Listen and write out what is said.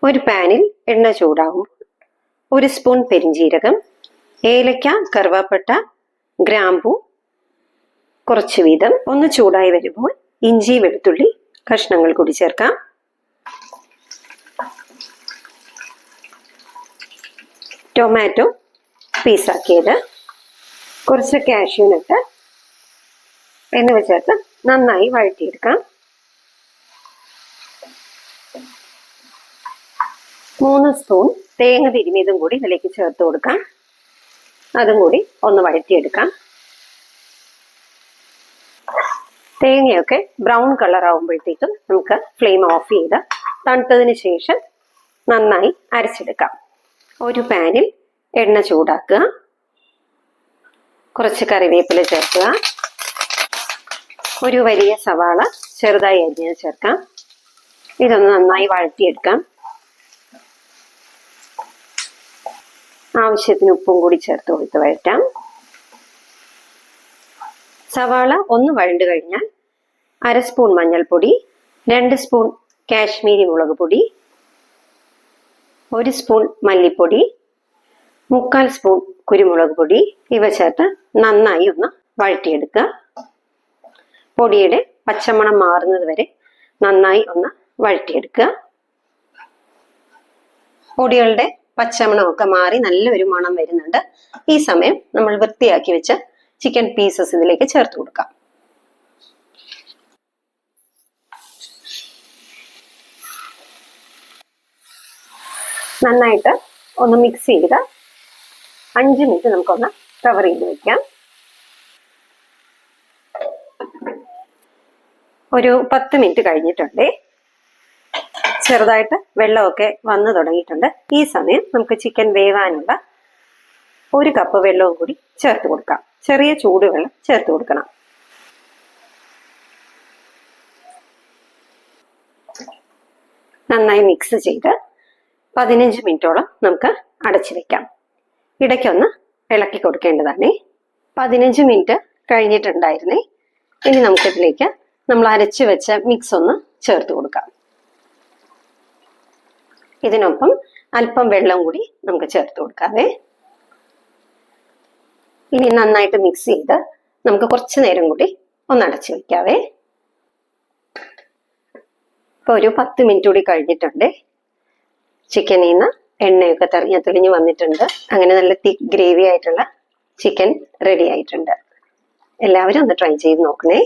ഒരു പാനിൽ എണ്ണ ചൂടാകുമ്പോൾ 1 സ്പൂൺ പെരിഞ്ജീരകം, ഏലക്ക, കറുവാപ്പട്ട, ഗ്രാമ്പൂ കുറച്ച് വീതം. ഒന്ന് ചൂടായി വരുമ്പോൾ ഇഞ്ചി വെളുത്തുള്ളി കഷ്ണങ്ങൾ കൂടി ചേർക്കാം. ടൊമാറ്റോ പീസാക്കിയത്, കുറച്ച് കാഷ്യൂ നട്ട് എന്നിവ ചേർത്ത് നന്നായി വഴറ്റിയെടുക്കാം. 3 സ്പൂൺ തേങ്ങ തിരുമിയതും കൂടി ഇതിലേക്ക് ചേർത്ത് കൊടുക്കാം. അതും കൂടി ഒന്ന് വഴറ്റിയെടുക്കാം. തേങ്ങയൊക്കെ ബ്രൗൺ കളർ ആവുമ്പോഴത്തേക്കും നമുക്ക് ഫ്ലെയിം ഓഫ് ചെയ്ത് തണുത്തതിന് ശേഷം നന്നായി അരച്ചെടുക്കാം. ഒരു പാനിൽ എണ്ണ ചൂടാക്കുക, കുറച്ച് കറിവേപ്പില ചേർക്കുക, ഒരു വലിയ സവാള ചെറുതായി അരിഞ്ഞത് ചേർക്കാം. ഇതൊന്ന് നന്നായി വഴറ്റിയെടുക്കാം. ആവശ്യത്തിന് ഉപ്പും കൂടി ചേർത്ത് കൊടുത്ത് വഴറ്റാം. സവാള ഒന്ന് വഴണ്ടു കഴിഞ്ഞാൽ 1/2 സ്പൂൺ മഞ്ഞൾപ്പൊടി, 2 സ്പൂൺ കാശ്മീരി മുളക് പൊടി, 1 സ്പൂൺ മല്ലിപ്പൊടി, 3/4 സ്പൂൺ കുരുമുളക് പൊടി ഇവ ചേർത്ത് നന്നായി ഒന്ന് വഴറ്റിയെടുക്കുക. പൊടിയുടെ പച്ചമണം മാറുന്നത് വരെ നന്നായി ഒന്ന് വഴറ്റിയെടുക്കുക. പൊടികളുടെ പച്ചമണമൊക്കെ മാറി നല്ലൊരു മണം വരുന്നുണ്ട്. ഈ സമയം നമ്മൾ വൃത്തിയാക്കി വെച്ച ചിക്കൻ പീസസ് ഇതിലേക്ക് ചേർത്ത് കൊടുക്കാം. നന്നായിട്ട് ഒന്ന് മിക്സ് ചെയ്ത് 5 മിനിറ്റ് നമുക്കൊന്ന് കവർ ചെയ്ത് വെക്കാം. ഒരു 10 മിനിറ്റ് കഴിഞ്ഞിട്ടുണ്ട്. ചെറുതായിട്ട് വെള്ളമൊക്കെ വന്നു തുടങ്ങിയിട്ടുണ്ട്. ഈ സമയം നമുക്ക് ചിക്കൻ വേവാനുള്ള 1 കപ്പ് വെള്ളവും കൂടി ചേർത്ത് കൊടുക്കാം. ചെറിയ ചൂടുവെള്ളം ചേർത്ത് കൊടുക്കണം. നന്നായി മിക്സ് ചെയ്ത് 15 മിനിറ്റോളം നമുക്ക് അടച്ചു വെക്കാം. ഇടയ്ക്കൊന്ന് ഇളക്കി കൊടുക്കേണ്ടതാണ്. 15 മിനിറ്റ് കഴിഞ്ഞിട്ടുണ്ടായിരുന്നേ. ഇനി നമുക്കിതിലേക്ക് നമ്മൾ അരച്ചു വെച്ച മിക്സ് ഒന്ന് ചേർത്ത് കൊടുക്കാം. ഇതിനൊപ്പം അല്പം വെള്ളം കൂടി നമുക്ക് ചേർത്ത് കൊടുക്കാവേ. ഇനി നന്നായിട്ട് മിക്സ് ചെയ്ത് നമുക്ക് കുറച്ച് നേരം കൂടി ഒന്ന് അടച്ചു വെക്കാവേ. ഇപ്പൊ ഒരു 10 മിനിറ്റ് കൂടി കഴിഞ്ഞിട്ടുണ്ട്. ചിക്കനിൽ നിന്ന് എണ്ണയൊക്കെ തെളിഞ്ഞു വന്നിട്ടുണ്ട്. അങ്ങനെ നല്ല തിക്ക് ഗ്രേവി ആയിട്ടുള്ള ചിക്കൻ റെഡി ആയിട്ടുണ്ട്. എല്ലാവരും ഒന്ന് ട്രൈ ചെയ്ത് നോക്കണേ.